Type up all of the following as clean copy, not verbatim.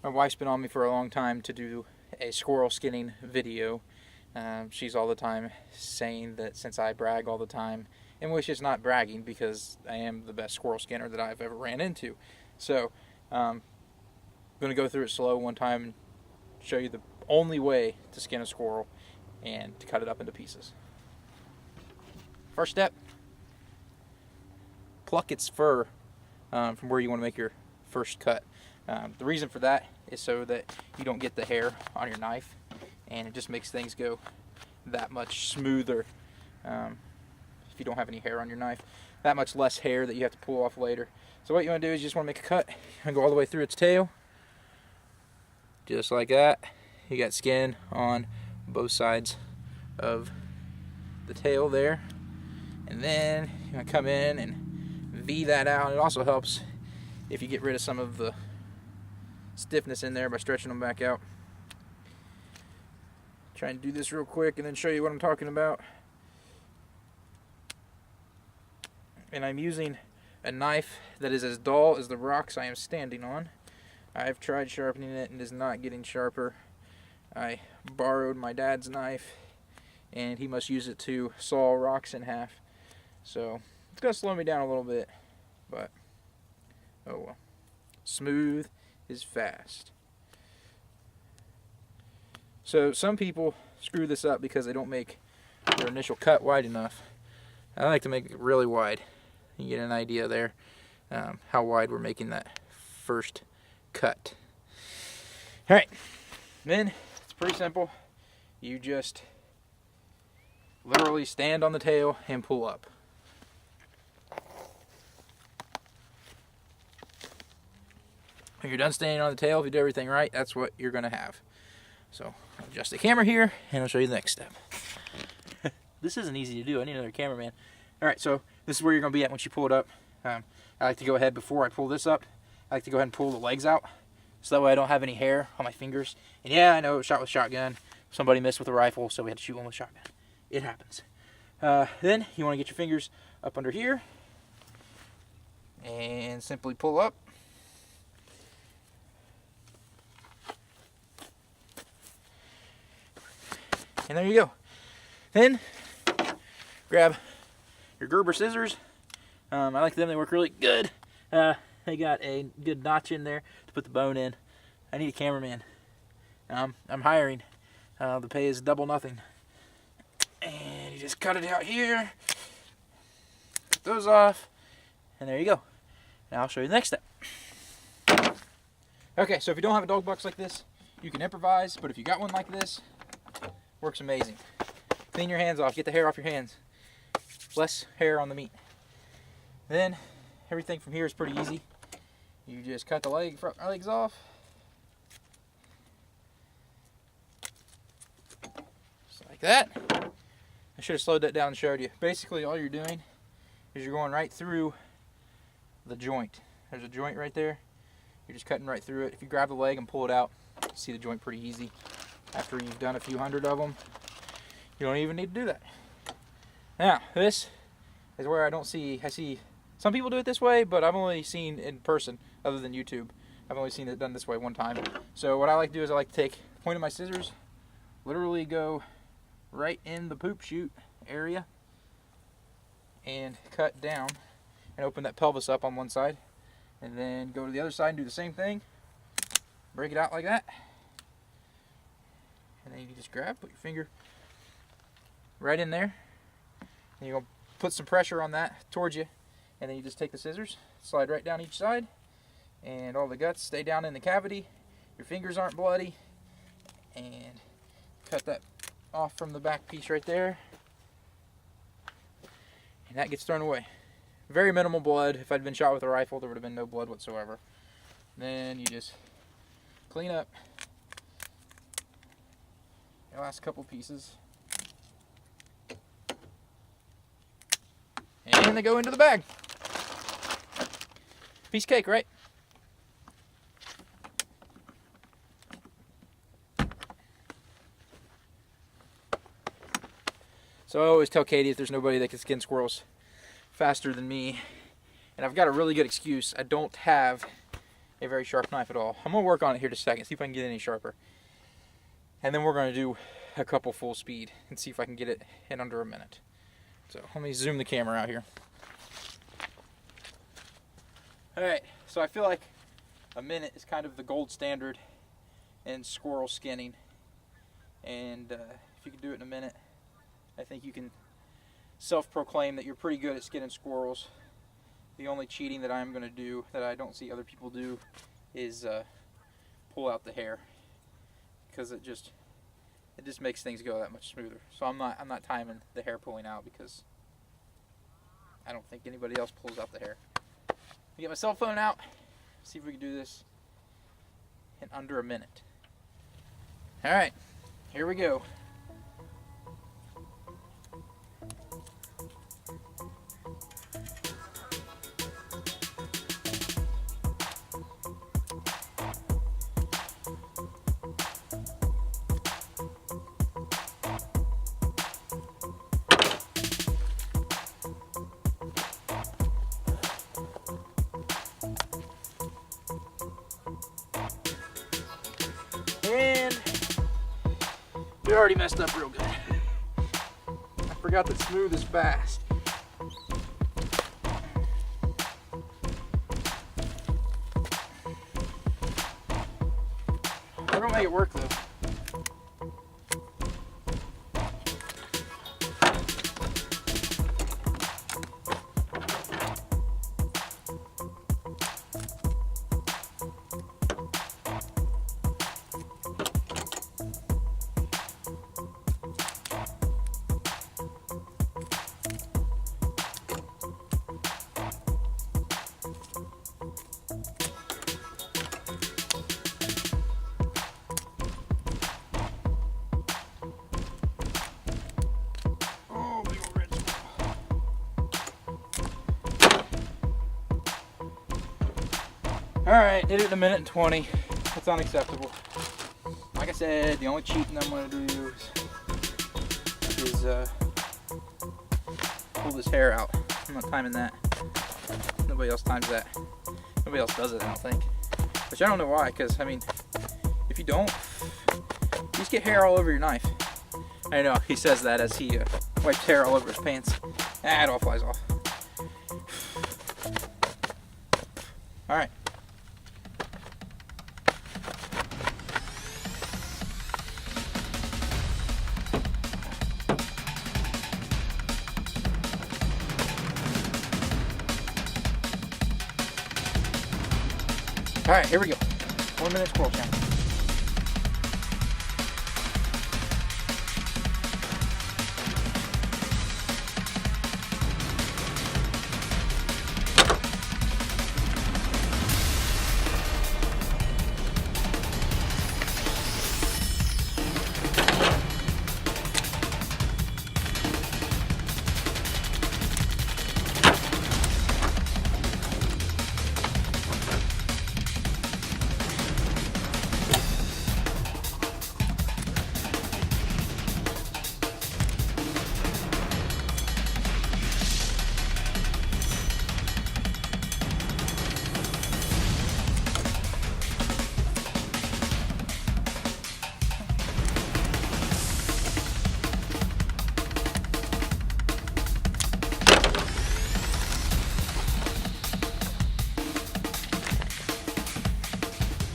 My wife's been on me for a long time to do a squirrel skinning video. She's all the time saying that since I brag all the time, and which is not bragging because I am the best squirrel skinner that I've ever ran into. So I'm going to go through it slow one time and show you the only way to skin a squirrel and to cut it up into pieces. First step, pluck its fur from where you want to make your first cut. The reason for that is so that you don't get the hair on your knife, and it just makes things go that much smoother. If you don't have any hair on your knife, that much less hair that you have to pull off later. So what you want to do is you just want to make a cut and go all the way through its tail, just like that. You got skin on both sides of the tail there, and then you're going to come in and V that out. It also helps if you get rid of some of the stiffness in there by stretching them back out. Try and do this real quick and then show you what I'm talking about. And I'm using a knife that is as dull as the rocks I am standing on. I've tried sharpening it and it is not getting sharper. I borrowed my dad's knife and he must use it to saw rocks in half. So it's going to slow me down a little bit, but oh well. Smooth is fast. So some people screw this up because they don't make their initial cut wide enough. I like to make it really wide. You get an idea there how wide we're making that first cut. Alright, then it's pretty simple. You just literally stand on the tail and pull up. When you're done standing on the tail, if you do everything right, that's what you're going to have. So I'll adjust the camera here and I'll show you the next step. This isn't easy to do. I need another cameraman. Alright, so this is where you're going to be at once you pull it up. I like to go ahead, before I pull this up, I like to go ahead and pull the legs out, so that way I don't have any hair on my fingers. And yeah, I know it was shot with shotgun. Somebody missed with a rifle, so we had to shoot one with shotgun. It happens. Then you want to get your fingers up under here and simply pull up. And there you go. Then grab your Gerber scissors. I like them, they work really good. They got a good notch in there to put the bone in. I need a cameraman. I'm hiring. The pay is double nothing. And you just cut it out here. Cut those off. And there you go. Now I'll show you the next step. Okay, so if you don't have a dog box like this, you can improvise. But if you got one like this, works amazing. Clean your hands off. Get the hair off your hands. Less hair on the meat. Then everything from here is pretty easy. You just cut the legs off. Just like that. I should have slowed that down and showed you. Basically all you're doing is you're going right through the joint. There's a joint right there. You're just cutting right through it. If you grab the leg and pull it out, you see the joint pretty easy. After you've done a few hundred of them, you don't even need to do that. Now, this is where I see some people do it this way, but I've only seen in person, other than YouTube. I've only seen it done this way one time. So what I like to do is I like to take the point of my scissors, literally go right in the poop chute area, and cut down, and open that pelvis up on one side, and then go to the other side and do the same thing. Break it out like that. And then you just grab, put your finger right in there, and you're going to put some pressure on that towards you, and then you just take the scissors, slide right down each side, and all the guts stay down in the cavity. Your fingers aren't bloody, and cut that off from the back piece right there, and that gets thrown away. Very minimal blood. If I'd been shot with a rifle, there would have been no blood whatsoever. Then you just clean up the last couple pieces, and they go into the bag. Piece of cake, right? So I always tell Katie if there's nobody that can skin squirrels faster than me, and I've got a really good excuse. I don't have a very sharp knife at all. I'm going to work on it here in a second, see if I can get it any sharper. And then we're going to do a couple full speed and see if I can get it in under a minute. So let me zoom the camera out here. Alright, so I feel like a minute is kind of the gold standard in squirrel skinning. And if you can do it in a minute, I think you can self-proclaim that you're pretty good at skinning squirrels. The only cheating that I'm going to do that I don't see other people do is pull out the hair, because it just makes things go that much smoother. So I'm not timing the hair pulling out, because I don't think anybody else pulls out the hair. Get my cell phone out, see if we can do this in under a minute. All right, here we go. And we already messed up real good. I forgot that smooth is fast. We're gonna make it work though. Alright, did it in a minute and 20. That's unacceptable. Like I said, the only cheating I'm going to do is pull this hair out. I'm not timing that. Nobody else times that. Nobody else does it, I don't think. Which I don't know why, because, I mean, if you don't, you just get hair all over your knife. I know, he says that as he wipes hair all over his pants. Ah, it all flies off. Alright. Alright, here we go. 1 minute squirrel challenge.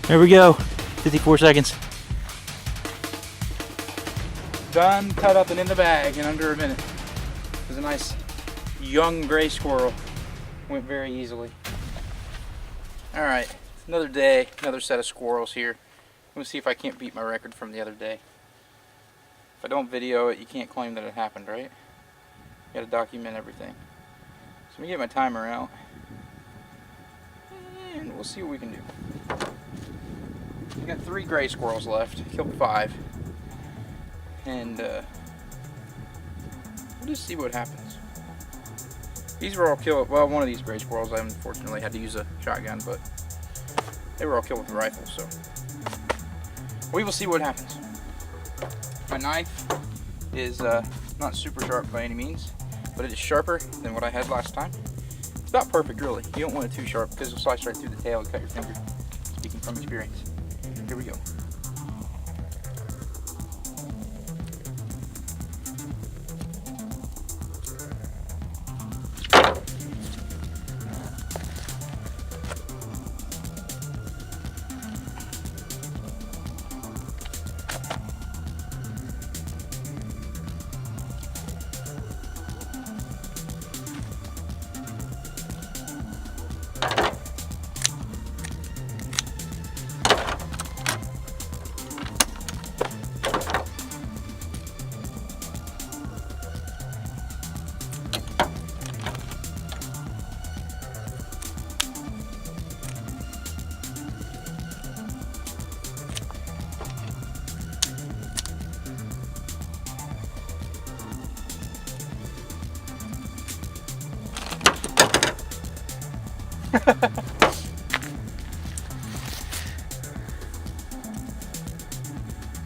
There we go, 54 seconds. Done, cut up and in the bag in under a minute. It was a nice young gray squirrel. Went very easily. All right, another day, another set of squirrels here. Let's see if I can't beat my record from the other day. If I don't video it, you can't claim that it happened, right? You gotta document everything. So let me get my timer out, and we'll see what we can do. We got 3 gray squirrels left. Killed 5, and we'll just see what happens. These were all killed. Well, one of these gray squirrels, I unfortunately had to use a shotgun, but they were all killed with a rifle. So we will see what happens. My knife is not super sharp by any means, but it is sharper than what I had last time. It's about perfect, really. You don't want it too sharp because it'll slice right through the tail and cut your finger. from experience. Here we go.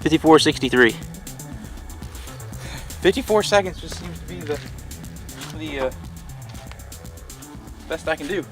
$54.63. 54 seconds just seems to be the best I can do.